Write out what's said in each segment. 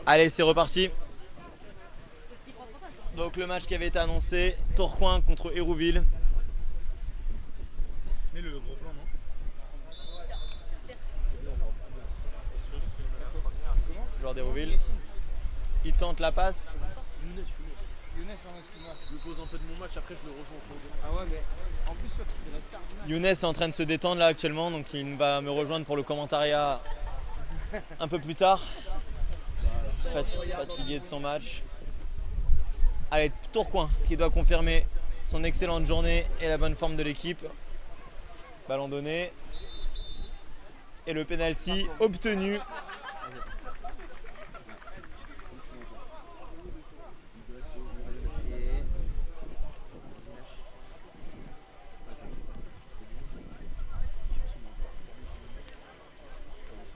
Allez, c'est reparti. Donc le match qui avait été annoncé, Tourcoing contre Hérouville. Mais le gros plan, non? Joueur d'Hérouville. Il tente la passe. Younes, pardon, excuse-moi. Je me pose un peu de mon match, après je le rejoins autour de Ah ouais, mais en plus, toi, tu fais la star du match. Younes est en train de se détendre là actuellement, donc il va me rejoindre pour le commentariat un peu plus tard. Fatigué de son match. Allez, Tourcoing qui doit confirmer son excellente journée et la bonne forme de l'équipe. Ballon donné. Et le penalty obtenu.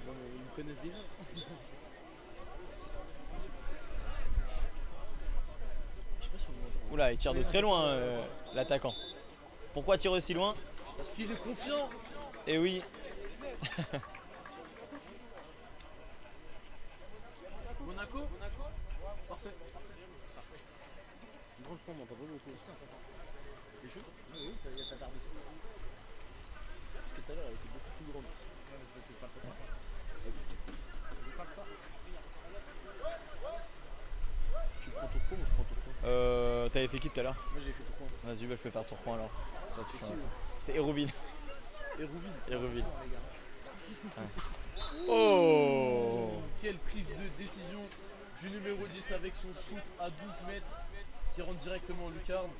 Ils me connaissent déjà. Oula, il tire de très loin l'attaquant. Pourquoi tire aussi loin? Parce qu'il est confiant. Eh oui. Monaco. Parfait. Franchement, on m'entend pas beaucoup. Les chutes? Oui, ça y est, t'as perdu. Parce que tout à l'heure, elle était beaucoup plus grande. Tu prends Tourcoing ou je prends Tourcoing? T'avais fait qui tout à l'heure? Moi j'ai fait Tourcoing. Vas-y, bah, je peux faire Tourcoing alors. Ça, C'est c'est qui, C'est Hérouville. Hérouville. Hérouville. Oh! Quelle prise de décision du numéro 10 avec son shoot à 12 mètres qui rentre directement en lucarne.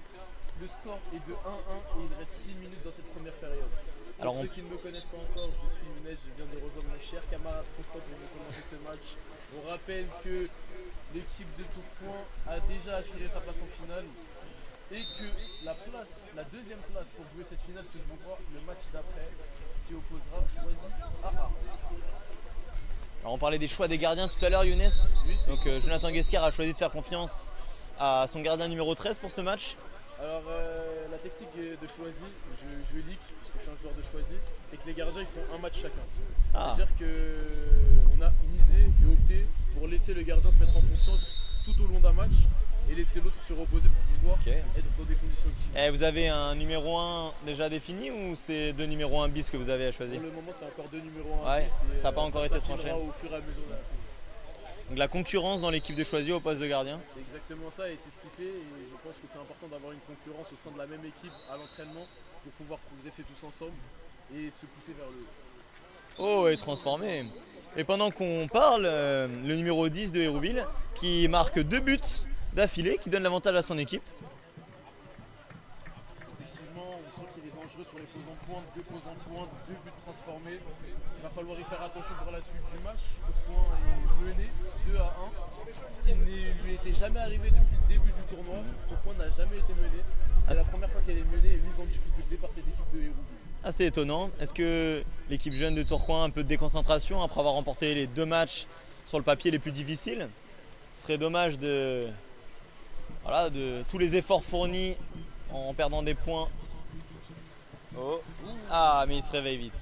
Le score est de 1-1 et il reste 6 minutes dans cette première période. Alors, Pour ceux qui ne me connaissent pas encore, je suis Younes, je viens de rejoindre mon cher camarade Tristan pour vous commenter ce match. On rappelle que l'équipe de Tourcoing a déjà assuré sa place en finale et que la deuxième place pour jouer cette finale se jouera le match d'après qui opposera Choisy à Arles. Alors on parlait des choix des gardiens tout à l'heure, Younes. Donc Jonathan Guesquer a choisi de faire confiance à son gardien numéro 13 pour ce match. Alors la technique de Choisy, je leak parce que je suis un joueur de Choisy, c'est que les gardiens ils font un match chacun. Ah. C'est-à-dire qu'on a misé et opté pour laisser le gardien se mettre en confiance tout au long d'un match et laisser l'autre se reposer pour pouvoir être dans des conditions équilibrées. Et vous avez un numéro 1 déjà défini ou c'est deux numéros 1 bis que vous avez à choisir? Pour le moment c'est encore deux numéros 1 Ouais, bis et, ça n'a pas encore été tranché. au fur et à mesure de la saison. Donc la concurrence dans l'équipe de Choisy au poste de gardien. C'est exactement ça et c'est ce qu'il fait et je pense que c'est important d'avoir une concurrence au sein de la même équipe à l'entraînement pour pouvoir progresser tous ensemble et se pousser vers le haut. Oh, et transformé. Et pendant qu'on parle, le numéro 10 de Hérouville qui marque 2 buts d'affilée, qui donne l'avantage à son équipe. Effectivement, on sent qu'il est dangereux sur les pauses en pointe, deux pauses en pointe, deux buts transformés. Il va falloir y faire attention pour la suite du match. Tourcoing est mené 2-1, ce qui ne lui était jamais arrivé depuis le début du tournoi. Tourcoing n'a jamais été mené. C'est la première fois qu'elle est menée et mise en difficulté par cette équipe de Hérouville. Assez étonnant. Est-ce que l'équipe jeune de Tourcoing a un peu de déconcentration après avoir remporté les 2 matchs sur le papier les plus difficiles? Ce serait dommage de tous les efforts fournis en perdant des points. Oh. Ah, mais il se réveille vite.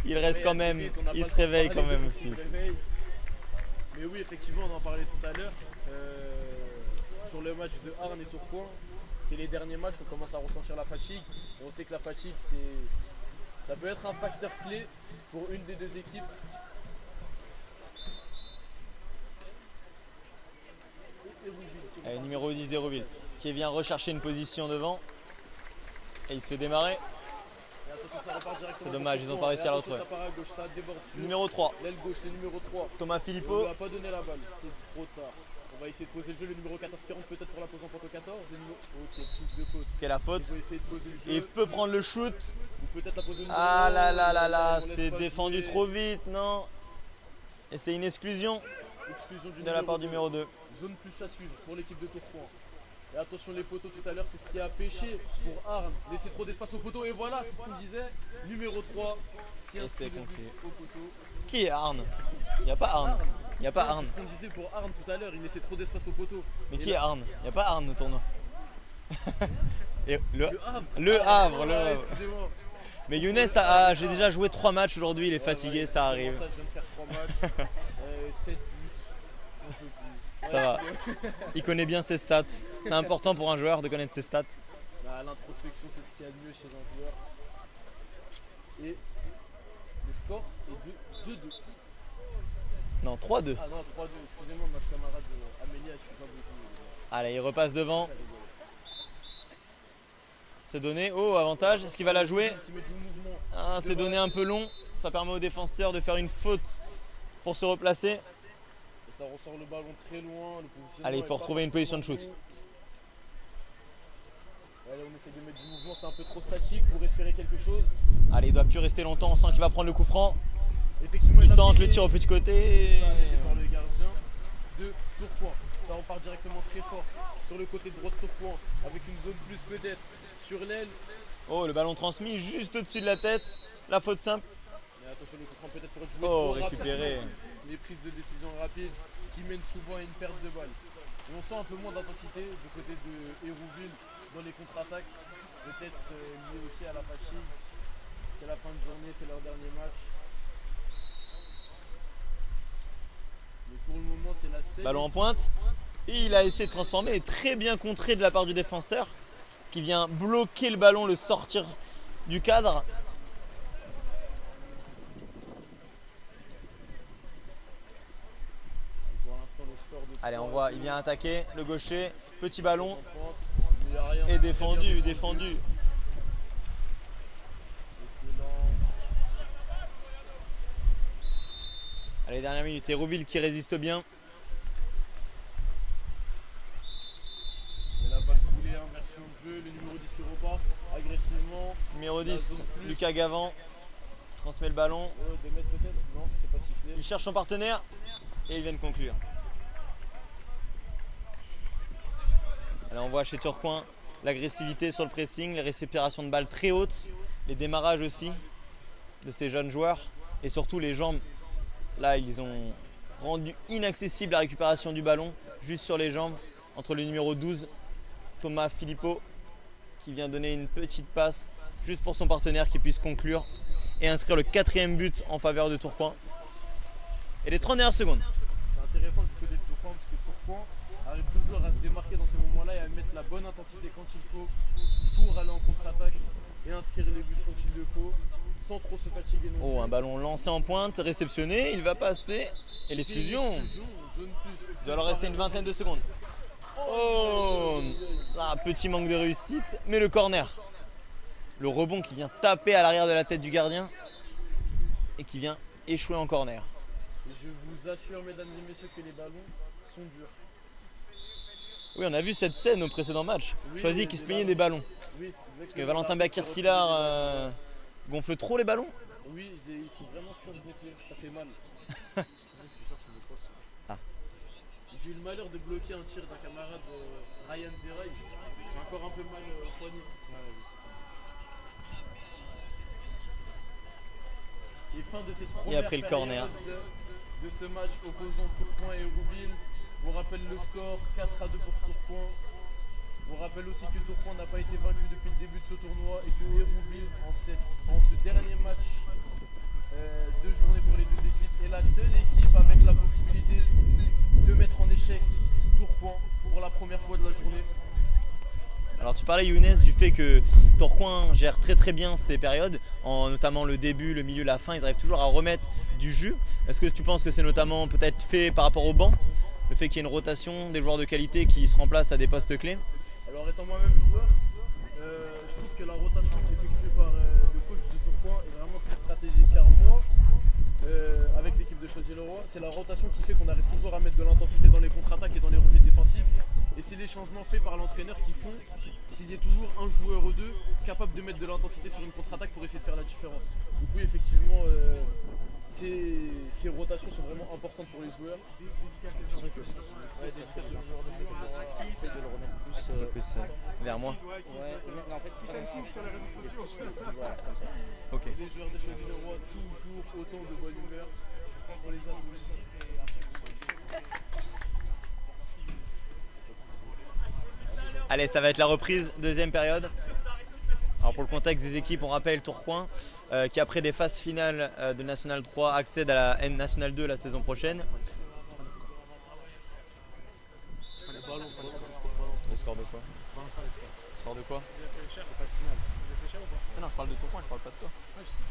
Il reste quand même, il se réveille quand même aussi. Mais oui, effectivement, on en parlait tout à l'heure. Sur le match de Arles et Tourcoing, c'est les derniers matchs, on commence à ressentir la fatigue. Et on sait que la fatigue, ça peut être un facteur clé pour une des deux équipes. Allez, numéro 10 d'Hérouville qui vient rechercher une position devant. Et il se fait démarrer. C'est dommage, ils n'ont pas réussi à la retrouver. Numéro 3. L'aile gauche, le numéro 3. Thomas On ne Philippot. lui a pas donné la balle, c'est trop tard. On va essayer de poser le jeu, le numéro 14 qui rentre peut-être pour la pose en porte au 14. Ok, plus de faute. Quelle la faute. On va essayer de poser le jeu. Et il peut prendre le shoot. Ou peut-être la poser au numéro Ah 1, là là là on là, laisse c'est pas défendu jouer. trop vite, non. Et c'est une exclusion Exclusion du de la part du numéro 2. Zone plus à suivre pour l'équipe de Tourcoing. Et attention les poteaux tout à l'heure, c'est ce qui a pêché pour Arles. Laisser trop d'espace au poteau et voilà, c'est ce qu'on disait. Numéro 3 qui Et inscrit c'est le but conclu. au poteau. Qui est Arne? Il n'y a pas Arne. Il n'y a pas Non, Arne. c'est ce qu'on disait pour Arles tout à l'heure, il laissait trop d'espace au poteau. Mais Et qui là- est Arne? Il n'y a pas Arne au tournoi. Et Le Havre. Le Havre, le Ah, Havre. excusez-moi. Mais Younes, j'ai déjà joué 3 matchs aujourd'hui, il est fatigué, ça arrive. Ça, je viens de faire 3 matchs, 7 buts. Ça va. Il connaît bien ses stats. C'est important pour un joueur de connaître ses stats. Bah, l'introspection, c'est ce qu'il y a de mieux chez un joueur. Et le score est de 2-2. Non, 3-2. Ah non, 3-2. Excusez-moi, ma camarade Amélia, je suis pas beaucoup. Allez, il repasse devant. C'est donné. Oh, avantage. Est-ce qu'il va la jouer? Qui met du mouvement. Ah, c'est donné un peu long. Ça permet au défenseur de faire une faute pour se replacer. Et ça ressort le ballon très loin. Le positionnement Allez, il faut est pas retrouver une position de forcément shoot. bon. Allez, on essaie de mettre du mouvement. C'est un peu trop statique pour espérer quelque chose. Allez, il doit plus rester longtemps. On sent qu'il va prendre le coup franc. Effectivement, Il a tente pris le tir au petit côté. par le gardien de Tourcoing. Ça repart directement très fort sur le côté droit de Tourcoing avec une zone plus peut-être sur l'aile. Oh, le ballon transmis juste au-dessus de la tête. La faute simple. Mais attention, le coup franc peut-être pour être joué Oh, trop récupéré. rapidement. Les prises de décision rapides qui mènent souvent à une perte de balle. Et on sent un peu moins d'intensité du côté de Hérouville dans les contre-attaques. Peut-être lié aussi à la fatigue. C'est la fin de journée, c'est leur dernier match. Mais pour le moment, c'est la seule. Ballon en pointe. Et il a essayé de transformer. Très bien contré de la part du défenseur. Qui vient bloquer le ballon, le sortir du cadre. Pour l'instant, le score de Allez, on 3-2. voit, il vient attaquer. Le gaucher. Petit ballon. En pointe. Mais il y a rien, Et c'est défendu, bien défendu. Excellent. Allez, dernière minute. Hérouville qui résiste bien. Et la balle coulée, inversion de jeu, le numéro 10 qui repart agressivement. Numéro 10, Lucas Gavant. Transmet le ballon. 2 mètres peut-être. Non, c'est pas sifflé. Il cherche son partenaire. Et il vient de conclure. Alors on voit chez Tourcoing l'agressivité sur le pressing, les récupérations de balles très hautes, les démarrages aussi de ces jeunes joueurs et surtout les jambes. Là, ils ont rendu inaccessible la récupération du ballon juste sur les jambes entre le numéro 12, Thomas Philippot, qui vient donner une petite passe juste pour son partenaire qui puisse conclure et inscrire le 4e but en faveur de Tourcoing. Et les 30 dernières secondes. C'est intéressant du côté de Tourcoing parce que Tourcoing arrive toujours à se démarquer dans ces moments-là et à mettre la bonne intensité quand il faut pour aller en contre-attaque et inscrire les buts quand il le faut sans trop se fatiguer non Oh, plus. un ballon lancé en pointe, réceptionné, il va passer. Et l'exclusion. Zone plus. Il doit leur rester une vingtaine de secondes. Oh, un petit manque de réussite, mais le corner. Le rebond qui vient taper à l'arrière de la tête du gardien et qui vient échouer en corner. Et je vous assure, mesdames et messieurs, que les ballons sont durs. Oui, on a vu cette scène au précédent match. Oui, Choisi oui, qui se les plaignait ballons. des ballons. Oui, Parce que Valentin Bakir-Sillard gonfle trop les ballons. Oui, ils sont vraiment surgonflés, ça fait mal. Ah. J'ai eu le malheur de bloquer un tir d'un camarade Ryan Zeraï. J'ai encore un peu mal au poignet. Et fin de cette première après le corner. période de ce match opposant Tourcoing et Hérouville. On rappelle le score 4-2 pour Tourcoing. On rappelle aussi que Tourcoing n'a pas été vaincu depuis le début de ce tournoi et que Hérouville, en ce dernier match de journée pour les deux équipes, est la seule équipe avec la possibilité de mettre en échec Tourcoing pour la première fois de la journée. Alors tu parlais Younes du fait que Tourcoing gère très très bien ces périodes, notamment le début, le milieu, la fin, ils arrivent toujours à remettre du jus. Est-ce que tu penses que c'est notamment peut-être fait par rapport au banc, le fait qu'il y ait une rotation des joueurs de qualité qui se remplacent à des postes clés? Alors étant moi-même joueur, je trouve que la rotation effectuée par le coach de Tourcoing est vraiment très stratégique car moi, avec l'équipe de Choisy-le-Roi, c'est la rotation qui fait qu'on arrive toujours à mettre de l'intensité dans les contre-attaques et dans les replis défensifs. Et c'est les changements faits par l'entraîneur qui font qu'il y ait toujours un joueur ou deux capable de mettre de l'intensité sur une contre-attaque pour essayer de faire la différence. Donc oui, effectivement, ces rotations sont vraiment importantes pour les joueurs. C'est vrai que ouais, c'est un genre de jeu, essaye de le remettre Un peu plus vers moi. Ouais, mais en fait, qui s'en sur les réseaux sociaux. Voilà, comme ça. Ok. Et les joueurs de Choisy-le-Roi, toujours autant de bonne humeur. On les a. Allez, ça va être la reprise, deuxième période. Alors pour le contexte des équipes, on rappelle Tourcoing qui après des phases finales de National 3 accède à la National 2 la saison prochaine. Score de quoi? Non, c'est pas les scores. Score de quoi? Vous avez fait cher ou pas ce final? Vous avez fait cher ou pas? Non, je parle de Tourcoing, je parle pas de toi. Ouais, je sais.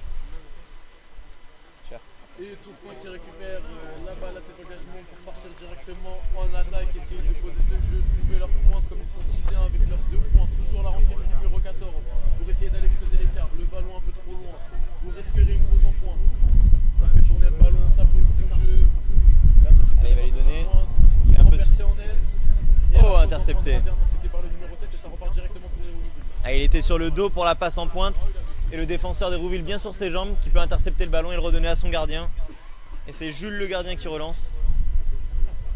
Cher. Et Tourcoing qui récupère la balle à cet engagement pour partir directement en attaque, essayer de poser ce jeu, trouver leurs pointes comme ils font si bien avec leurs 2 points. Toujours la rentrée du numéro 14 pour essayer d'aller creuser l'écart. Le ballon un peu trop loin pour espérer une pause en pointe. Ça fait tourner le ballon, ça pose le jeu. Et attention, Allez, il va lui donner. Il est un peu renversé en aile. Et Oh, la pause en intercepté. pointe intercepté par le numéro 7 et ça repart directement pour les Hérouville. Ah, il était sur le dos pour la passe en pointe. Et le défenseur d'Hérouville bien sur ses jambes qui peut intercepter le ballon et le redonner à son gardien. Et c'est Jules le gardien qui relance.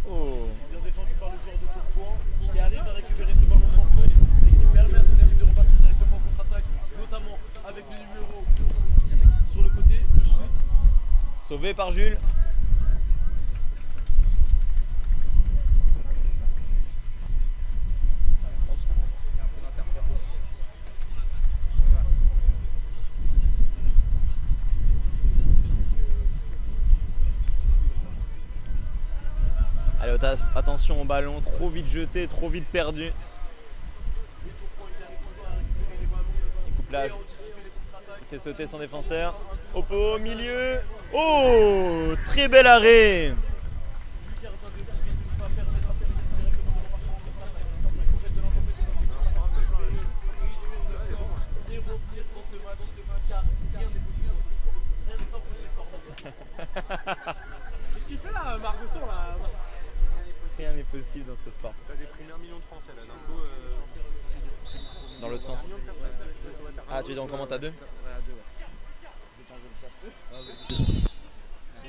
Oh. Bien défendu par le joueur de Tourcoing qui arrive à récupérer ce ballon sans feuille et qui permet à son équipe de repartir directement en contre-attaque, notamment avec le numéro 6 sur le côté, le shoot. Sauvé par Jules. Il y a un peu d'interférence. Allez, attention au ballon, trop vite jeté, trop vite perdu. Il coupe l'âge. Il fait sauter son défenseur. Au pot, au milieu. Oh, très bel arrêt. Et revenir dans ce match, car rien n'est possible dans ce sport. Rien n'est impossible dans ce sport. Qu'est-ce qu'il fait là, Margoton là? Rien n'est possible dans ce sport. T'as des pris 1 million de Français là, d'un coup. Dans l'autre sens. Ah, tu es dans comment t'as 2? Ouais, à 2, ouais. Je vais changer le casque.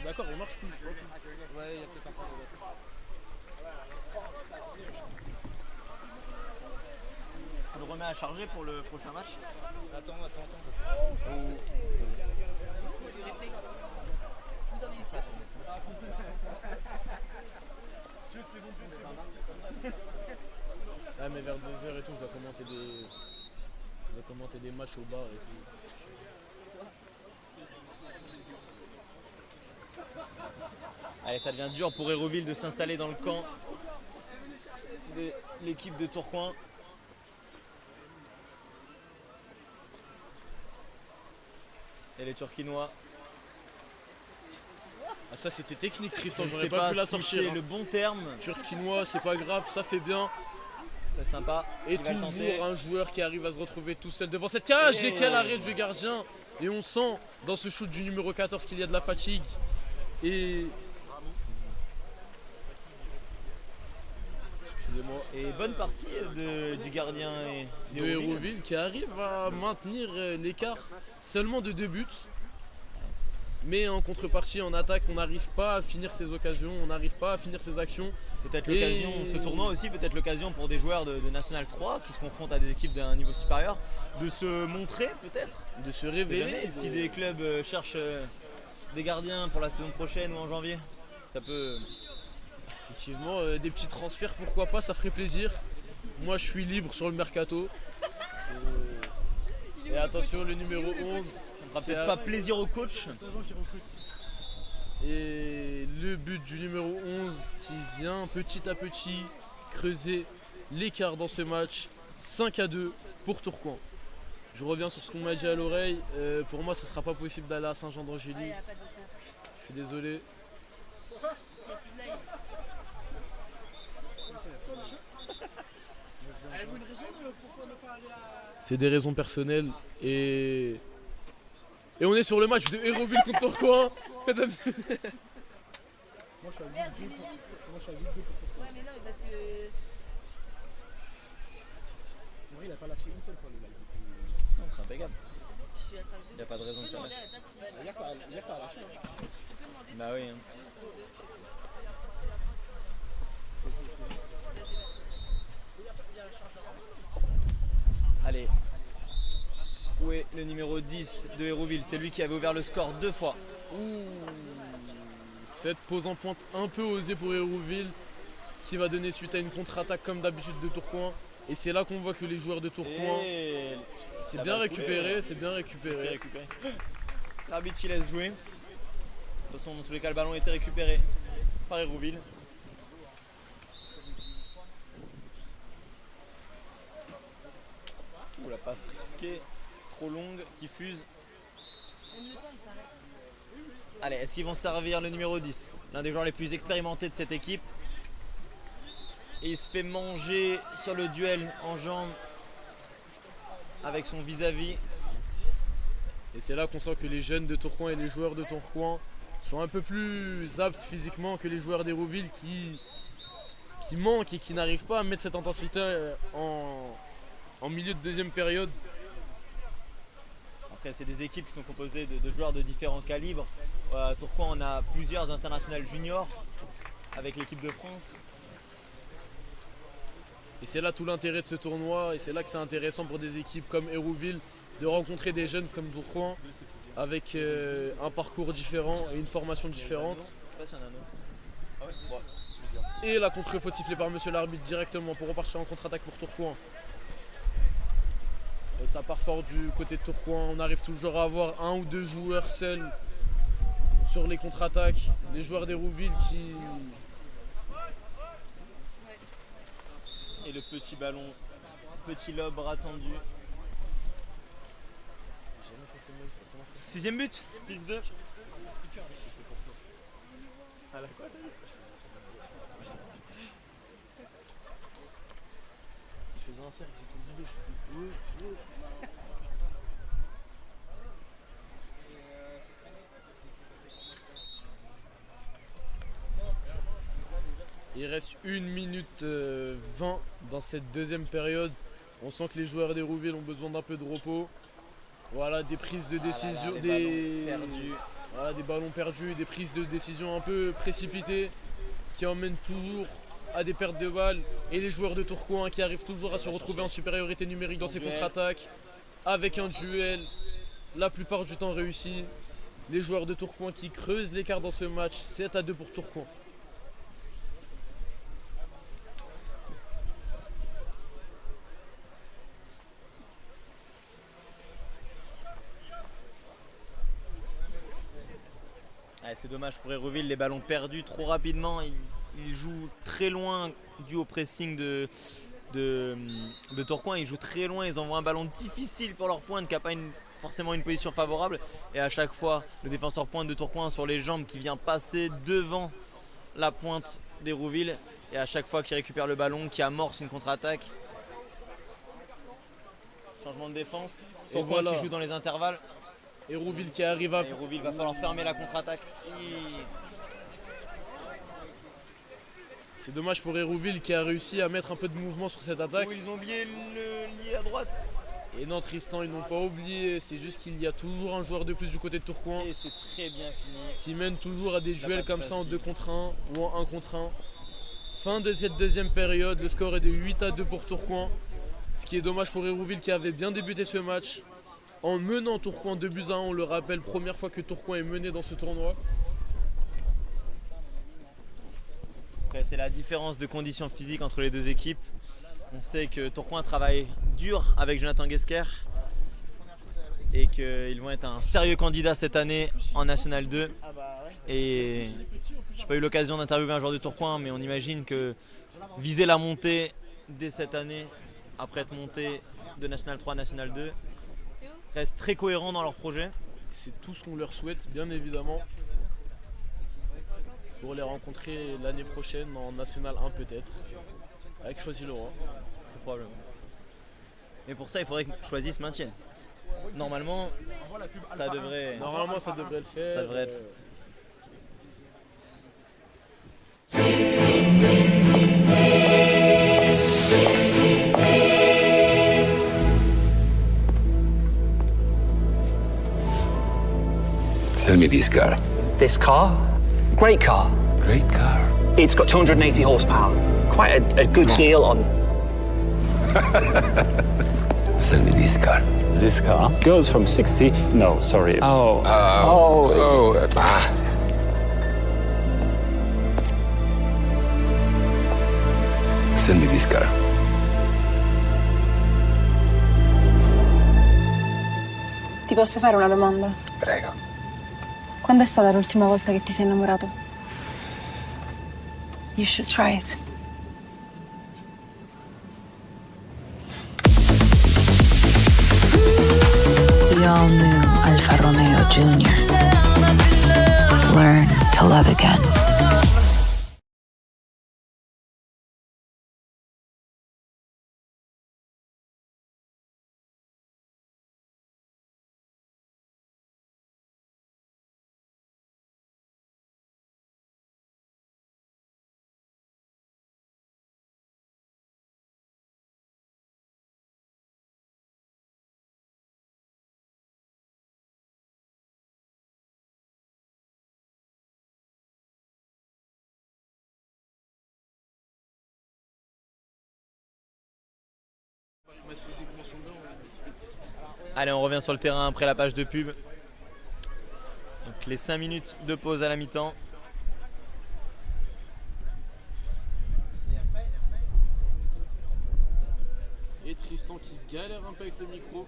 D'accord, il marche plus, je pense. Ouais, il y a peut-être un peu de batterie. Tu le remets à charger pour le prochain match? Attends. Ah mais vers 2h et tout, je dois commenter des matchs au bar et tout. Allez, ça devient dur pour Hérouville de s'installer dans le camp de l'équipe de Tourcoing. Et les Turquinois. Ah ça c'était technique Tristan, Je ne j'aurais sais pas pu la si sortir. c'est Hein. le bon terme. Turquinois, c'est pas grave, ça fait bien. C'est sympa. Et Il va le tenter. toujours un joueur qui arrive à se retrouver tout seul devant cette cage. Et Et quel arrêt du gardien. Et on sent dans ce shoot du numéro 14 qu'il y a de la fatigue. Et... Excusez-moi. Et bonne partie du gardien et De Hérouville qui arrive à maintenir l'écart seulement de 2 buts. Mais en contrepartie, en attaque, on n'arrive pas à finir ses occasions, on n'arrive pas à finir ses actions. Peut-être l'occasion, ce tournoi aussi, peut-être l'occasion pour des joueurs de National 3 qui se confrontent à des équipes d'un niveau supérieur de se montrer peut-être, De se C'est révéler. jamais. Si des clubs cherchent des gardiens pour la saison prochaine ou en janvier, ça peut... Effectivement, des petits transferts, pourquoi pas, ça ferait plaisir. Moi, je suis libre sur le mercato. Et attention, le numéro 11. Ça fera peut-être pas plaisir au coach. Et le but du numéro 11 qui vient petit à petit creuser l'écart dans ce match. 5-2 pour Tourcoing. Je reviens sur ce qu'on m'a dit à l'oreille. Pour moi, ce ne sera pas possible d'aller à Saint-Jean-d'Angély. Il n'y a pas de cours. Je suis désolé. Il n'y a plus de live. C'est des raisons personnelles et on est sur le match de Hérouville contre Tourcoing. Mesdames et Merde, j'ai mis 8. Ouais, mais non, parce que. Il a pas lâché une seule fois le live. Non, c'est impeccable. Je suis à 5-2. Il n'y a pas de raison Tu que peux ça demander lâche. à la table si. Hier, ça a lâché. Tu peux demander Bah si oui, c'est hein. 6-2 ou 5-2. Allez. Où est le numéro 10 de Hérouville? C'est lui qui avait ouvert le score 2 fois. cette pause en pointe un peu osée pour Hérouville qui va donner suite à une contre-attaque comme d'habitude de Tourcoing. Et c'est là qu'on voit que les joueurs de Tourcoing, Et c'est la bien balle coulée, récupéré, c'est bien c'est récupéré. récupéré. L'arbitre qui laisse jouer. De toute façon, dans tous les cas, le ballon était récupéré par Hérouville. la passe risquée, trop longue, qui fuse. Même le temps, il s'arrête. Allez, est-ce qu'ils vont servir le numéro 10, l'un des joueurs les plus expérimentés de cette équipe? Et il se fait manger sur le duel en jambes avec son vis-à-vis. Et c'est là qu'on sent que les jeunes de Tourcoing et les joueurs de Tourcoing sont un peu plus aptes physiquement que les joueurs d'Hérouville qui manquent et qui n'arrivent pas à mettre cette intensité en milieu de deuxième période. Après, c'est des équipes qui sont composées de joueurs de différents calibres. À Tourcoing, on a plusieurs internationales juniors avec l'équipe de France. Et c'est là tout l'intérêt de ce tournoi, et c'est là que c'est intéressant pour des équipes comme Hérouville de rencontrer des jeunes comme Tourcoing avec un parcours différent et une formation différente. Je sais pas s'il y en a un autre. Ah ouais, Et la contre-faute sifflée par monsieur l'arbitre directement pour repartir en contre-attaque pour Tourcoing. Et ça part fort du côté de Tourcoing. On arrive toujours à avoir un ou deux joueurs seuls sur les contre-attaques. Les joueurs d'Hérouville qui... Et le petit ballon, petit lob bras tendu. 6ème but, 6-2. Ah la quoi t'as dit? Je faisais un cercle, j'ai tout vidé, je faisais Il reste 1 minute 20 dans cette deuxième période. On sent que les joueurs d'Hérouville ont besoin d'un peu de repos. Voilà, des prises de décision, des ballons perdus, des prises de décision un peu précipitées qui emmènent toujours à des pertes de balles. Et les joueurs de Tourcoing qui arrivent toujours à se retrouver en supériorité numérique dans ces contre-attaques avec un duel, la plupart du temps réussi. Les joueurs de Tourcoing qui creusent l'écart dans ce match, 7-2 pour Tourcoing. C'est dommage pour Hérouville, les ballons perdus trop rapidement. Ils jouent très loin dû au pressing de Tourcoing. Ils jouent très loin, ils envoient un ballon difficile pour leur pointe qui n'a pas forcément une position favorable. Et à chaque fois, le défenseur pointe de Tourcoing sur les jambes qui vient passer devant la pointe d'Hérouville. Et à chaque fois qu'il récupère le ballon, qui amorce une contre-attaque. Changement de défense. Tourcoing qui joue dans les intervalles. Hérouville qui arrive à... Hérouville va falloir fermer la contre-attaque. C'est dommage pour Hérouville qui a réussi à mettre un peu de mouvement sur cette attaque. Oh, ils ont oublié le lié à droite. Et non, Tristan, ils n'ont pas oublié. C'est juste qu'il y a toujours un joueur de plus du côté de Tourcoing. Et c'est très bien fini. Qui mène toujours à des duels comme ça en 2 contre 1 ou en 1 contre 1. Fin de cette deuxième période, le score est de 8-2 pour Tourcoing. Ce qui est dommage pour Hérouville qui avait bien débuté ce match. En menant Tourcoing 2-1, on le rappelle, première fois que Tourcoing est mené dans ce tournoi. Après, c'est la différence de conditions physiques entre les deux équipes. On sait que Tourcoing travaille dur avec Jonathan Guesquer et qu'ils vont être un sérieux candidat cette année en National 2. Et je n'ai pas eu l'occasion d'interviewer un joueur de Tourcoing, mais on imagine que viser la montée dès cette année, après être monté de National 3 à National 2, restent très cohérents dans leur projet. C'est tout ce qu'on leur souhaite, bien évidemment, pour les rencontrer l'année prochaine en National 1 peut-être, avec Choisy-le-Roi. Très probablement. Mais pour ça, il faudrait que Choisy se maintienne. Normalement, ça devrait... Normalement, ça devrait le faire. Ça devrait être... Sell me this car. This car? Great car. Great car. It's got 280 horsepower. Quite a good deal on. Sell me this car. This car goes from 60. No, sorry. Sell me this car. Ti posso fare una domanda? Prego. Quando è stata l'ultima volta che ti sei innamorato? You should try it. junior. Learn to love again. Match physique mention bien, Allez, on revient sur le terrain après la page de pub. Donc les 5 minutes de pause à la mi-temps. Et Tristan qui galère un peu avec le micro.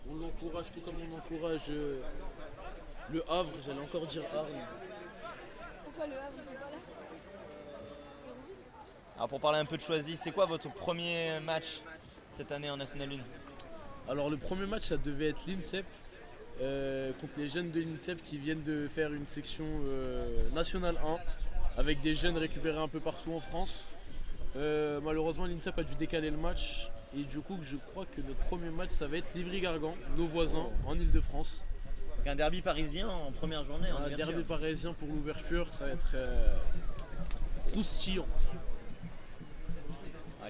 On l'encourage tout comme on encourage le Havre, j'allais encore dire Arles. Pourquoi le Havre, c'est pas là? Alors pour parler un peu de Choisy, c'est quoi votre premier match cette année en National 1? Alors le premier match, ça devait être l'INSEP contre les jeunes de l'INSEP qui viennent de faire une section nationale 1 avec des jeunes récupérés un peu partout en France. Malheureusement, l'INSEP a dû décaler le match et du coup, je crois que notre premier match, ça va être Livry-Gargan, nos voisins en Ile-de-France. Donc un derby parisien en première journée. Un derby parisien pour l'ouverture, ça va être croustillant.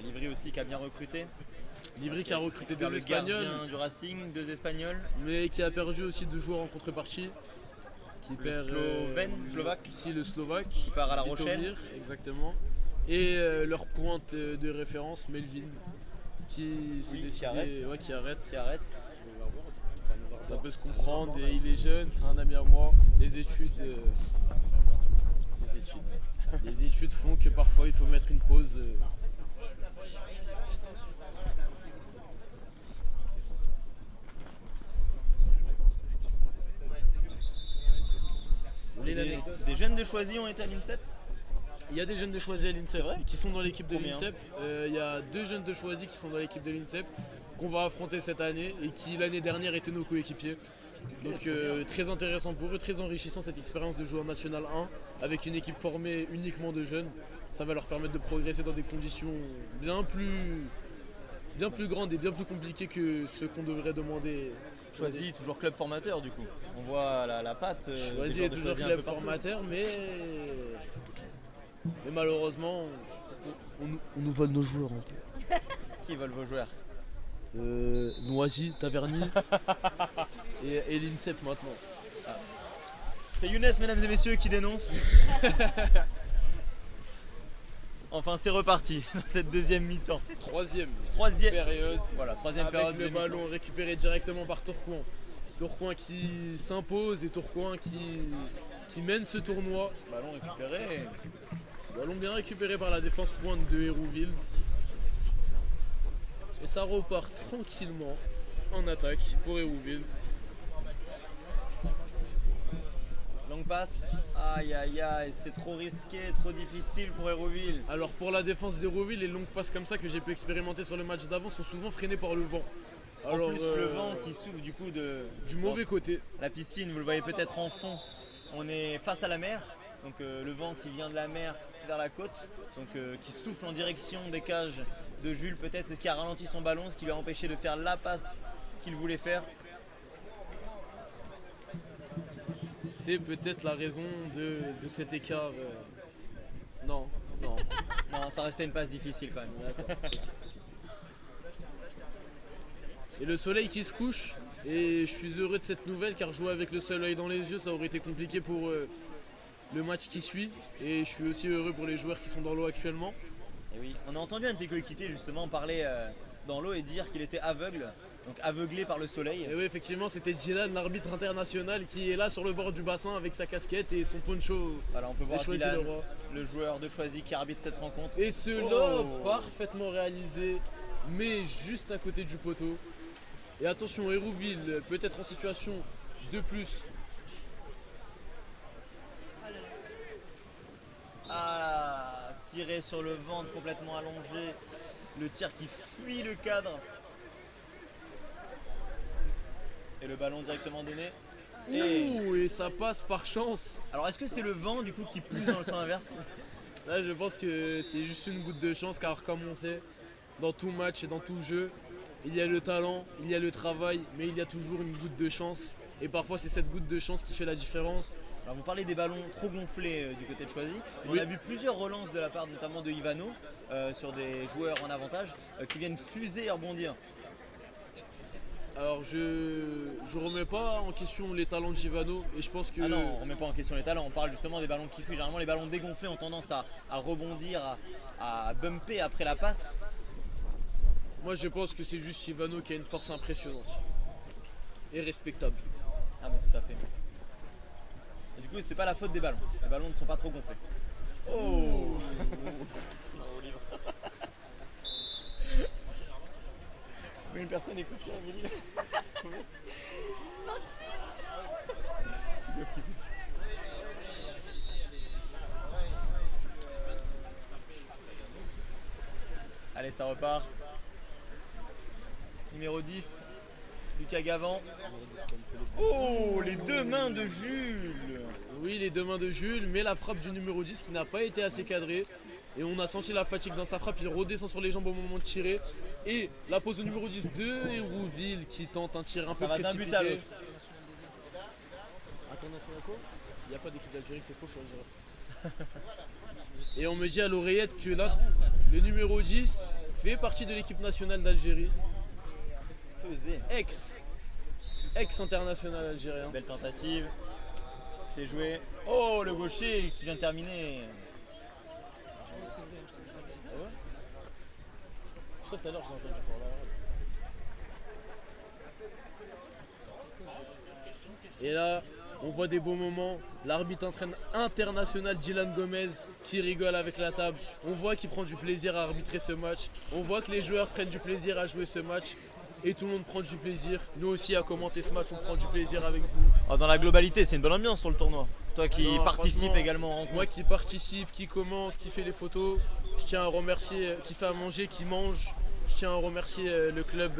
Livry aussi qui a bien recruté. Livry qui a recruté Le deux Espagnols, gardien du Racing, 2 Espagnols. mais qui a perdu aussi 2 joueurs en contrepartie. Qui perd Slovaque. Ici le Slovaque. Qui part à La Vitomir, Rochelle. exactement. Et leur pointe de référence, Melvin, qui s'est décidé, qui arrête. Ça peut se comprendre, et il est jeune, c'est un ami à moi. Les études font que parfois il faut mettre une pause. Des jeunes de Choisy ont été à l'INSEP. Il y a des jeunes de Choisy à l'INSEP qui sont dans l'équipe de Combien? l'INSEP. Il y a 2 jeunes de Choisy qui sont dans l'équipe de l'INSEP qu'on va affronter cette année et qui l'année dernière étaient nos coéquipiers. Donc très intéressant pour eux, très enrichissant cette expérience de jouer en National 1 avec une équipe formée uniquement de jeunes. Ça va leur permettre de progresser dans des conditions bien plus grandes et bien plus compliquées que ce qu'on devrait demander. Choisy, toujours club formateur du coup. On voit la patte. Choisy est toujours club formateur, mais malheureusement, on nous vole nos joueurs un peu. Qui vole vos joueurs? Noisy, Taverny et l'INSEP maintenant. C'est Younes, mesdames et messieurs, qui dénonce. Enfin, c'est reparti dans cette deuxième mi-temps. Troisième période. Voilà, troisième avec période. le ballon récupéré directement par Tourcoing. Tourcoing qui s'impose et Tourcoing qui mène ce tournoi. Ballon récupéré. Ballon bien récupéré par la défense pointe de Hérouville. Et ça repart tranquillement en attaque pour Hérouville. Longue passe. Aïe aïe aïe, c'est trop risqué, trop difficile pour Hérouville. Alors pour la défense d'Hérouville, les longues passes comme ça que j'ai pu expérimenter sur le match d'avant sont souvent freinées par le vent. Alors, en plus le vent qui souffle du coup du mauvais côté. La piscine, vous le voyez peut-être en fond, on est face à la mer. Donc le vent qui vient de la mer vers la côte, donc qui souffle en direction des cages de Jules peut-être, c'est ce qui a ralenti son ballon, ce qui lui a empêché de faire la passe qu'il voulait faire. C'est peut-être la raison de cet écart. Non. Non, ça restait une passe difficile quand même. D'accord. Et le soleil qui se couche, et je suis heureux de cette nouvelle car jouer avec le soleil dans les yeux, ça aurait été compliqué pour le match qui suit. Et je suis aussi heureux pour les joueurs qui sont dans l'eau actuellement. Et oui, on a entendu un de tes coéquipiers justement parler dans l'eau et dire qu'il était aveugle, donc aveuglé par le soleil. Et oui, effectivement, c'était Dylan, l'arbitre international, qui est là sur le bord du bassin avec sa casquette et son poncho. Voilà, on peut voir Choisy Dylan, Leroy. le joueur de Choisy qui arbitre cette rencontre. Et ce lob parfaitement réalisé, mais juste à côté du poteau. Et attention, Hérouville peut être en situation de plus. Ah, tiré sur le ventre, complètement allongé. Le tir qui fuit le cadre. Et le ballon directement donné. Et ça passe par chance. Alors est-ce que c'est le vent du coup qui pousse dans le sens inverse? Là, je pense que c'est juste une goutte de chance, car comme on sait, dans tout match et dans tout jeu, il y a le talent, il y a le travail, mais il y a toujours une goutte de chance. Et parfois, c'est cette goutte de chance qui fait la différence. Alors vous parlez des ballons trop gonflés du côté de Choisy. Oui. On a vu plusieurs relances de la part notamment de Ivano sur des joueurs en avantage qui viennent fuser et rebondir. Alors, je remets pas en question les talents de Givano, et je pense que... Ah non, on remet pas en question les talents, on parle justement des ballons qui fusent. Généralement les ballons dégonflés ont tendance à rebondir, à bumper après la passe. Moi, je pense que c'est juste Givano qui a une force impressionnante et respectable. Ah mais tout à fait. Et du coup c'est pas la faute des ballons. Les ballons ne sont pas trop gonflés. Oh Mais une personne écoute ça, Amélie. 26. Allez, ça repart. Numéro 10, Lucas Gavant. Oh, les deux mains de Jules. Oui, les deux mains de Jules, mais la frappe du numéro 10 qui n'a pas été assez cadrée. Et on a senti la fatigue dans sa frappe, il redescend sur les jambes au moment de tirer. Et la pose au numéro 10 de Hérouville qui tente un tir un peu Ça va d'un précipité. but à l'autre. International quoi? Il n'y a pas d'équipe d'Algérie, c'est faux, je suis algérien. Et on me dit à l'oreillette que là, le numéro 10 fait partie de l'équipe nationale d'Algérie. Faisait. Ex-international algérien. Belle tentative. C'est joué. Oh, le gaucher qui vient de terminer. Ah ouais? Je sais tout à l'heure, j'ai entendu parler arabe. Et là, on voit des beaux moments. L'arbitre international Dylan Gomez qui rigole avec la table. On voit qu'il prend du plaisir à arbitrer ce match. On voit que les joueurs prennent du plaisir à jouer ce match. Et tout le monde prend du plaisir. Nous aussi à commenter ce match, on prend du plaisir avec vous. Oh, dans la globalité, c'est une bonne ambiance sur le tournoi. Toi qui Non, participes franchement, également en rencontre. Moi qui participe, qui commente, qui fait les photos, je tiens à remercier, qui fait à manger, qui mange. Je tiens à remercier le club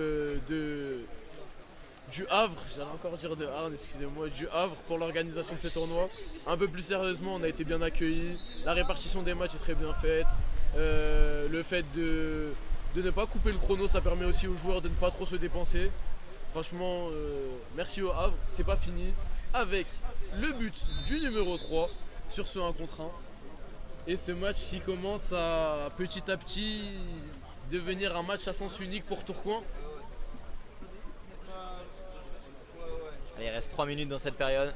du Havre, j'allais encore dire de Arles, excusez-moi, du Havre pour l'organisation de ce tournoi. Un peu plus sérieusement, on a été bien accueillis. La répartition des matchs est très bien faite. Le fait de ne pas couper le chrono, ça permet aussi aux joueurs de ne pas trop se dépenser. Franchement, merci au Havre, c'est pas fini. Avec le but du numéro 3 sur ce 1 contre 1. Et ce match qui commence à petit devenir un match à sens unique pour Tourcoing. Allez, il reste 3 minutes dans cette période.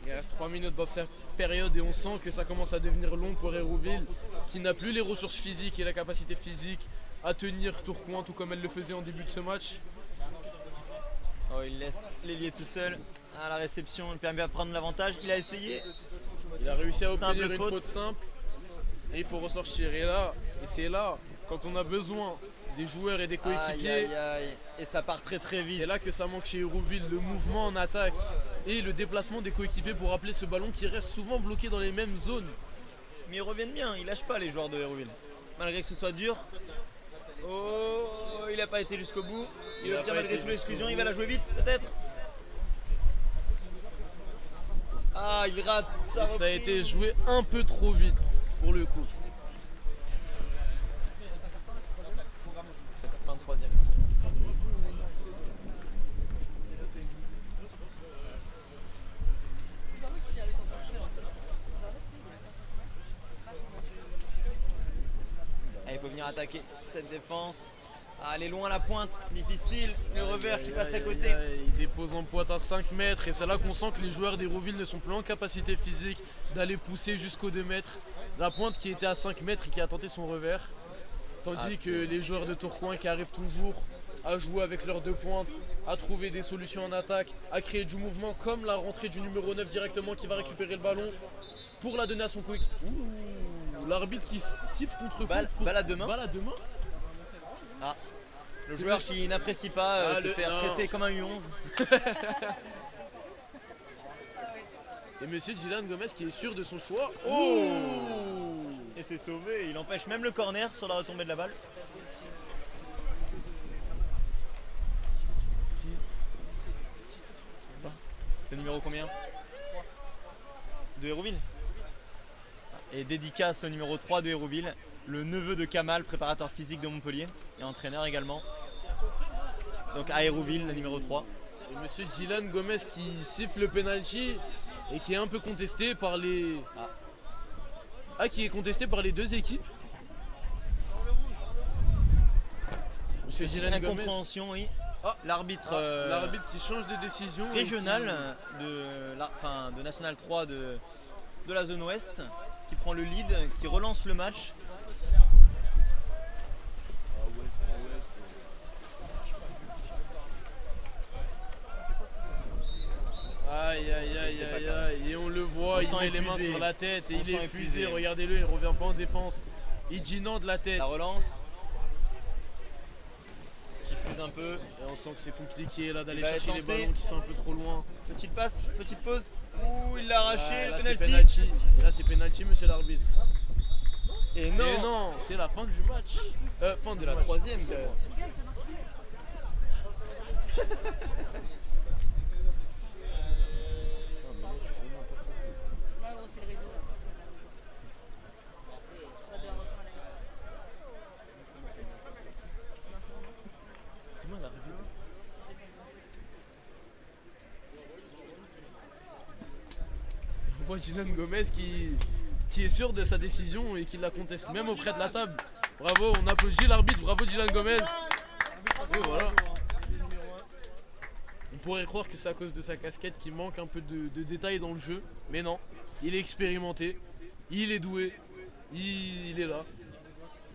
Il reste 3 minutes dans cette période et on sent que ça commence à devenir long pour Hérouville, qui n'a plus les ressources physiques et la capacité physique à tenir Tourcoing tout comme elle le faisait en début de ce match. Oh, il laisse l'ailier tout seul à la réception, il permet de prendre l'avantage. Il a essayé. Il a réussi à obtenir Simple une faute simple et il faut ressortir. Et c'est là, quand on a besoin des joueurs et des Aïe, coéquipiers, aïe, aïe. Et ça part très très vite. c'est là que ça manque chez Hérouville, le mouvement en attaque et le déplacement des coéquipiers pour rappeler ce ballon qui reste souvent bloqué dans les mêmes zones. Mais ils reviennent bien, ils lâchent pas les joueurs de Hérouville. Malgré que ce soit dur. Oh, il n'a pas été jusqu'au bout. Il Il a obtient pas malgré été tout l'exclusion, jusqu'au il va bout. la jouer vite peut-être. Ah, il rate sa Ça a reprise. été joué un peu trop vite pour le coup. 23e. Il faut venir attaquer cette défense. Ah, elle est loin la pointe, difficile. Le revers qui passe à côté. Il dépose en pointe à 5 mètres et c'est là qu'on sent que les joueurs d'Hérouville ne sont plus en capacité physique d'aller pousser jusqu'aux 2 mètres. La pointe qui était à 5 mètres et qui a tenté son revers. Tandis que les joueurs de Tourcoing qui arrivent toujours à jouer avec leurs 2 pointes, à trouver des solutions en attaque, à créer du mouvement comme la rentrée du numéro 9 directement qui va récupérer le ballon pour la donner à son coéquipier. L'arbitre qui siffle contre Balle à deux mains. Balle à 2 mains. Ah, le C'est joueur le- qui n'apprécie pas se faire non. traiter comme un U11. Et monsieur Dylan Gomez qui est sûr de son choix. Oh, et c'est sauvé, il empêche même le corner sur la retombée de la balle. Le numéro combien? De Hérouville. Et dédicace au numéro 3 de Hérouville, le neveu de Kamal, préparateur physique de Montpellier et entraîneur également. Donc à Hérouville, le numéro 3. Et monsieur Dylan Gomez qui siffle le penalty et qui est un peu contesté par les. Qui est contesté par les deux équipes. Monsieur Dylan Gomez. Incompréhension, oui. L'arbitre L'arbitre qui change de décision. régional de National 3 de la zone ouest, qui prend le lead, qui relance le match. Aïe aïe aïe aïe aïe, et on le voit, il met les mains sur la tête et il est épuisé, regardez-le, il revient pas en défense. Il dit non de la tête. La relance qui fuse un peu. Et on sent que c'est compliqué là d'aller Il va chercher les tenter. ballons qui sont un peu trop loin. Petite passe, petite pause. Ouh, il l'a arraché, Là le c'est penalty. penalty. Et là c'est penalty monsieur l'arbitre. Et non, Et non, c'est la fin du match. Fin de la troisième. quoi. Ouais, gros, c'est le réseau là. On va devoir reprendre la Comment l'arbitre On voit Dylan Gomez qui est sûr de sa décision et qui la conteste même auprès de la table. Bravo, on applaudit l'arbitre, bravo Dylan Gomez. Et voilà. On pourrait croire que c'est à cause de sa casquette qu'il manque un peu de détails dans le jeu, mais non, il est expérimenté, il est doué, il est là,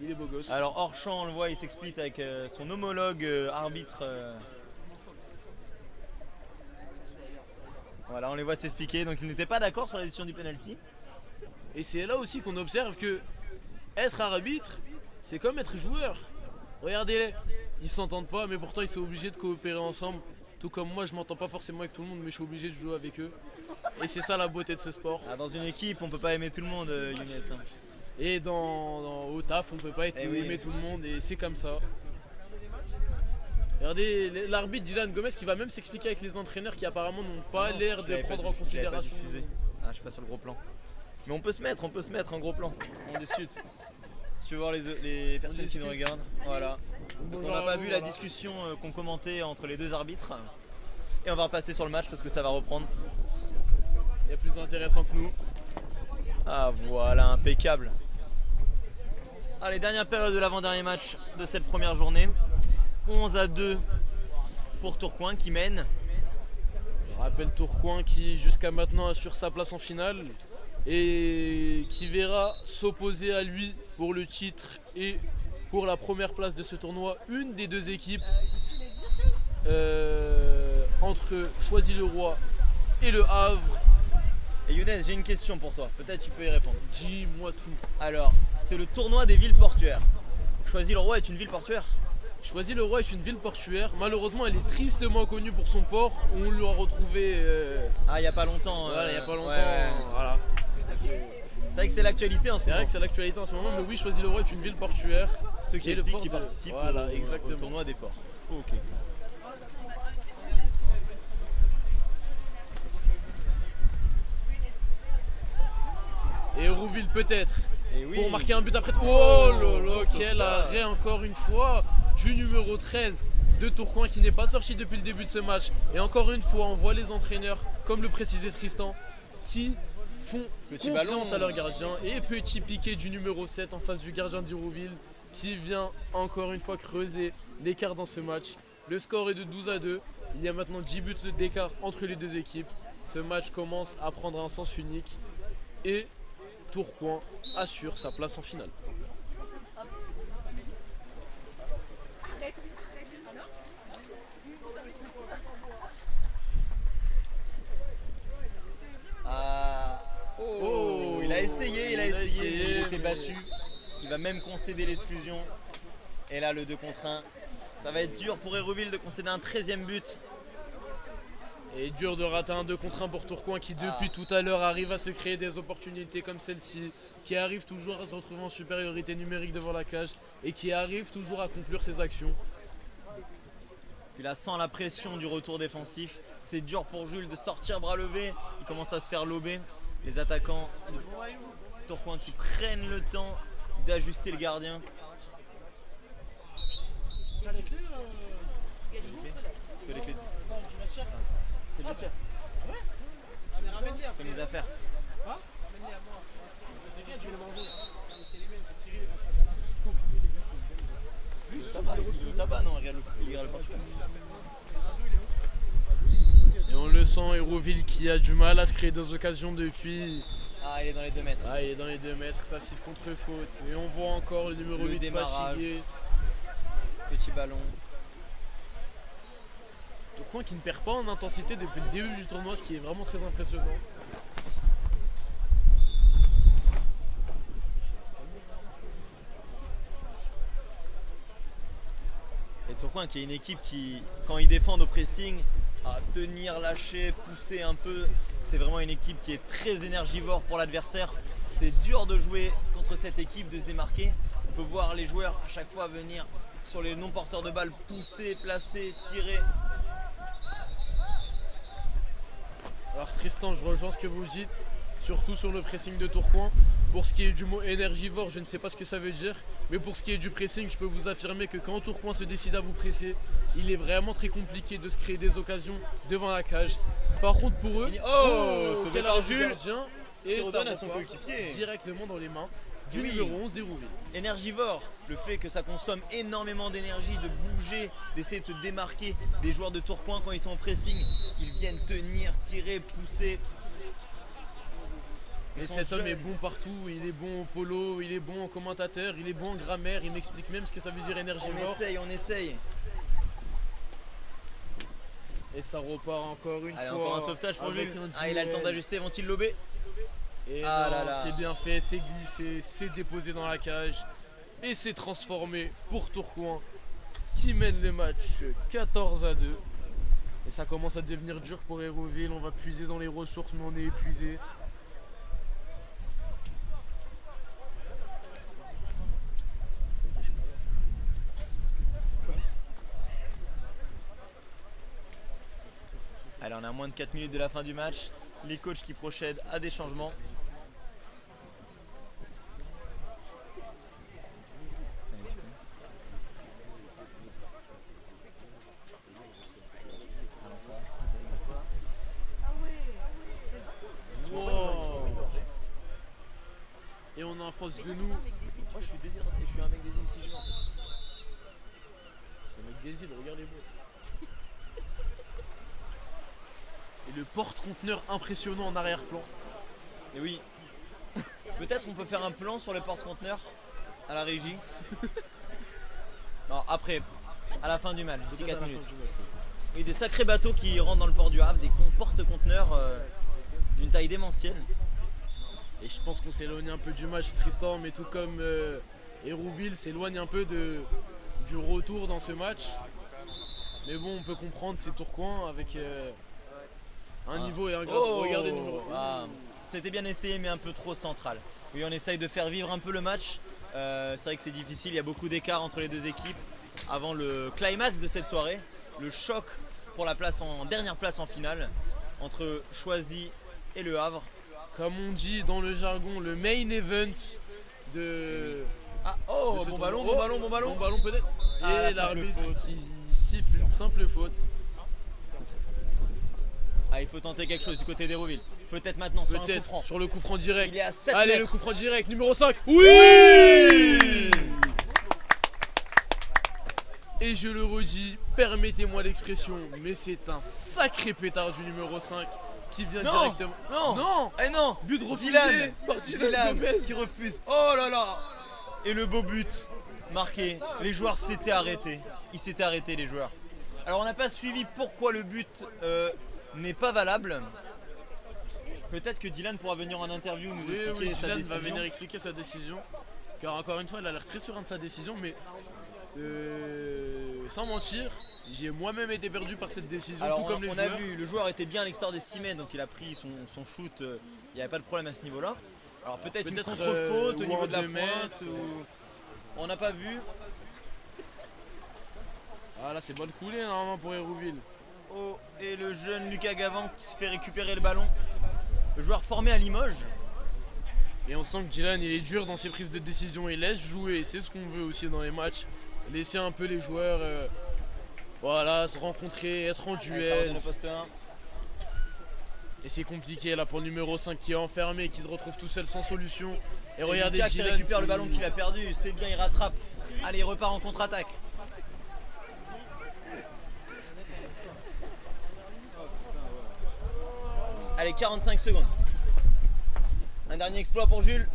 il est beau gosse. Alors hors champ, on le voit, il s'explique avec son homologue arbitre. Voilà, on les voit s'expliquer. Donc ils n'étaient pas d'accord sur la décision du penalty. Et c'est là aussi qu'on observe que être arbitre, c'est comme être joueur. Regardez-les, ils s'entendent pas, mais pourtant ils sont obligés de coopérer ensemble. Tout comme moi, je m'entends pas forcément avec tout le monde, mais je suis obligé de jouer avec eux. Et c'est ça la beauté de ce sport. Ah, dans une équipe, on peut pas aimer tout le monde, Younes. Hein. Et au taf, on peut pas aimer tout le monde, et c'est comme ça. Regardez l'arbitre Dylan Gomez qui va même s'expliquer avec les entraîneurs qui apparemment n'ont pas l'air de prendre en considération. Ah, je suis pas sur le gros plan. Mais on peut se mettre en gros plan. On discute. Si tu veux voir les personnes qui nous regardent. Voilà. Donc on n'a pas vu la discussion qu'on commentait entre les deux arbitres. Et on va repasser sur le match parce que ça va reprendre. Il y a plus intéressant que nous. Ah voilà, impeccable. Allez, dernière période de l'avant-dernier match de cette première journée. 11-2 pour Tourcoing qui mène. Je rappelle Tourcoing qui jusqu'à maintenant assure sa place en finale et qui verra s'opposer à lui pour le titre et pour la première place de ce tournoi une des deux équipes entre Choisy-le-Roi et Le Havre. Et Younes, j'ai une question pour toi, peut-être tu peux y répondre. Dis-moi tout. Alors, c'est le tournoi des villes portuaires. Choisy-le-Roi est une ville portuaire? Choisy-le-Roi est une ville portuaire. Malheureusement, elle est tristement connue pour son port. On l'a retrouvé. Ah, il n'y a pas longtemps. Voilà, il n'y a pas longtemps. Ouais. Voilà. C'est vrai que c'est l'actualité en ce C'est moment. vrai que c'est l'actualité en ce moment, mais oui, Choisy-le-Roi est une ville portuaire. Ceux qui Et le expliquent port qui de- participent voilà, au exactement. tournoi des ports. Ok. Et Rouville peut-être. Et oui. Pour marquer un but après. Oh là là, Oh, quel sauvetage. arrêt encore une fois du numéro 13 de Tourcoing qui n'est pas sorti depuis le début de ce match. Et encore une fois, on voit les entraîneurs, comme le précisait Tristan, qui font Petit confiance ballon. à leur gardien. Et petit piqué du numéro 7 en face du gardien d'Hérouville qui vient encore une fois creuser l'écart dans ce match. Le score est de 12-2. Il y a maintenant 10 buts d'écart entre les deux équipes. Ce match commence à prendre un sens unique. Et Tourcoing assure sa place en finale. Ah. Oh, il a essayé, il a essayé, mais il était mais- battu. Il va même concéder l'exclusion. Et là, le 2 contre 1. Ça va être dur pour Hérouville de concéder un 13e but. Et dur de rater un 2 contre 1 pour Tourcoing qui depuis tout à l'heure arrive à se créer des opportunités comme celle-ci, qui arrive toujours à se retrouver en supériorité numérique devant la cage et qui arrive toujours à conclure ses actions. Puis là, sans la pression du retour défensif, c'est dur pour Jules de sortir bras levés. Il commence à se faire lober. Les attaquants de Tourcoing qui prennent le temps d'ajuster le gardien. T'as les clés Que les clés. Non, du vestiaire. C'est bien sûr. Ah ouais? Ah mais ramène-les après. Comme les affaires. Hein? Ramène-les à moi. T'inquiète, je vais les manger. Non mais c'est les mêmes, c'est tiré les vont Là-bas, non, regarde le Portugal. Et on le sent, Hérouville qui a du mal à se créer des occasions depuis. Ah, il est dans les 2 mètres. Ah, il est dans les 2 mètres, ça siffle contre faute. Et on voit encore le numéro Le 8 démarrage. fatigué. Petit ballon. Tourcoing qui ne perd pas en intensité depuis le début du tournoi, ce qui est vraiment très impressionnant. Et Tourcoing qui est une équipe qui, quand ils défendent au pressing, à tenir, lâcher, pousser un peu, c'est vraiment une équipe qui est très énergivore pour l'adversaire. C'est dur de jouer contre cette équipe, de se démarquer. On peut voir les joueurs à chaque fois venir sur les non-porteurs de balles, pousser, placer, tirer. Alors Tristan, je rejoins ce que vous dites, surtout sur le pressing de Tourcoing. Pour ce qui est du mot énergivore, je ne sais pas ce que ça veut dire, mais pour ce qui est du pressing, je peux vous affirmer que quand Tourcoing se décide à vous presser, il est vraiment très compliqué de se créer des occasions devant la cage. Par contre pour eux, sauvé quel par arrêt du Jules, gardien, qui et ça redonne à son repart coéquipier. directement dans les mains du Oui. numéro 11 d'Hérouville. Énergivore, le fait que ça consomme énormément d'énergie, de bouger, d'essayer de se démarquer des joueurs de Tourcoing quand ils sont au pressing. Ils viennent tenir, tirer, pousser. Mais Ils sont cet homme jeunes. est bon partout, il est bon au polo, il est bon en commentateur, il est bon en grammaire, il m'explique même ce que ça veut dire énergivore. On essaye. Et ça repart encore une Allez, fois. encore un sauvetage pour avec Jules. un Ah, il a le temps duel. d'ajuster, vont-ils lober? Et Ah non, là là. c'est bien fait, c'est glissé, c'est déposé dans la cage. Et c'est transformé pour Tourcoing qui mène le match 14-2. Et ça commence à devenir dur pour Hérouville, on va puiser dans les ressources mais on est épuisé. Allez, on a moins de 4 minutes de la fin du match. Les coachs qui procèdent à des changements. Wow. Et on a en face de nous. Moi je suis déshydraté, je suis un mec désillusionné en fait. C'est un mec des îles, regarde les bottes. Et le porte-conteneur impressionnant en arrière-plan. Et oui. Peut-être on peut faire un plan sur le porte-conteneur à la régie. Non, après, à la fin du match, d'ici 4 minutes. Oui, des sacrés bateaux qui rentrent dans le port du Havre, des porte-conteneurs d'une taille démentielle. Et je pense qu'on s'éloigne un peu du match, Tristan, mais tout comme Hérouville s'éloigne un peu du retour dans ce match. Mais bon, on peut comprendre, c'est Tourcoing avec un niveau et un grade. Regardez le numéro. C'était bien essayé, mais un peu trop central. Oui, on essaye de faire vivre un peu le match. C'est vrai que c'est difficile, il y a beaucoup d'écart entre les deux équipes. Avant le climax de cette soirée, le choc pour la place dernière place en finale entre Choisy et Le Havre. Comme on dit dans le jargon, le main event de. Ah oh, de ce bon tournoi. ballon, bon ballon, bon ballon. Bon ballon peut-être. Ah, la Et simple l'arbitre faute. qui siffle une simple faute. Ah, il faut tenter quelque chose du côté d'Hérouville. Peut-être maintenant sur un coup Peut-être franc. sur le coup franc direct. Il est à 7 Allez, mètres. le coup franc direct, numéro 5. Oui. Et je le redis, permettez-moi l'expression, mais c'est un sacré pétard du numéro 5 qui vient Non, directement. non. Non. Eh non, But refusé Dylan, par Dylan Dylan Gomez. qui refuse. Oh là là. Et le beau but marqué. Les joueurs s'étaient arrêtés. Ils s'étaient arrêtés les joueurs. Alors on n'a pas suivi pourquoi le but n'est pas valable. Peut-être que Dylan pourra venir en interview nous Oui, expliquer oui, sa Dylan décision. va venir expliquer sa décision. Car encore une fois, il a l'air très serein de sa décision, mais sans mentir, j'ai moi-même été perdu par cette décision, Alors tout comme les on a joueurs. vu, le joueur était bien à l'extérieur des 6 mètres, donc il a pris son shoot, il n'y avait pas de problème à ce niveau-là. Alors peut-être une Peut-être, contre-faute au ou niveau en de la 2 pointe, mètres. ou... on n'a pas vu. Ah là c'est bonne coulée normalement pour Hérouville. Oh, et le jeune Lucas Gavant qui se fait récupérer le ballon. Le joueur formé à Limoges. Et on sent que Dylan il est dur dans ses prises de décision, il laisse jouer, c'est ce qu'on veut aussi dans les matchs. Laisser un peu les joueurs voilà, se rencontrer, être en Allez, ça duel. redonne le poste 1. Et c'est compliqué là pour le numéro 5 qui est enfermé, qui se retrouve tout seul sans solution. Et Et regardez Lucas qui Dylan récupère le ballon qu'il a perdu. C'est bien, il rattrape. Allez, il repart en contre-attaque. Allez, 45 secondes. Un dernier exploit pour Jules.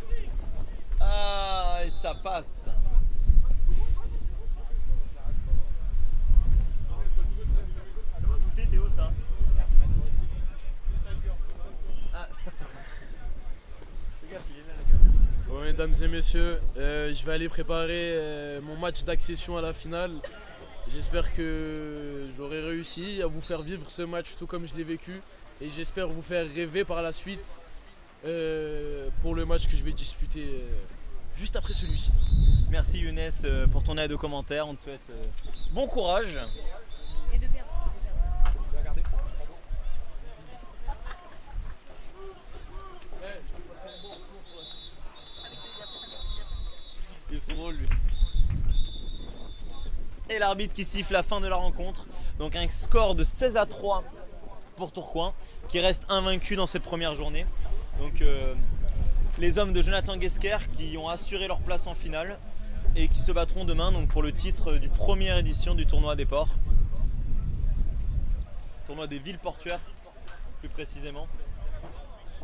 Ah, et ça passe. Théo, ça. Ah. Fais gaffe, il est là, le gars. Bon, mesdames et messieurs, je vais aller préparer mon match d'accession à la finale. J'espère que j'aurai réussi à vous faire vivre ce match tout comme je l'ai vécu. Et j'espère vous faire rêver par la suite pour le match que je vais disputer juste après celui-ci. Merci Younes pour ton aide aux commentaires. On te souhaite bon courage. Et de perdre. Il est trop drôle lui. Et l'arbitre qui siffle la fin de la rencontre. Donc un score de 16-3 pour Tourcoing qui reste invaincu dans cette première journée. Donc les hommes de Jonathan Guesquer qui ont assuré leur place en finale et qui se battront demain donc, pour le titre du première édition du tournoi des ports. Tournoi des villes portuaires plus précisément.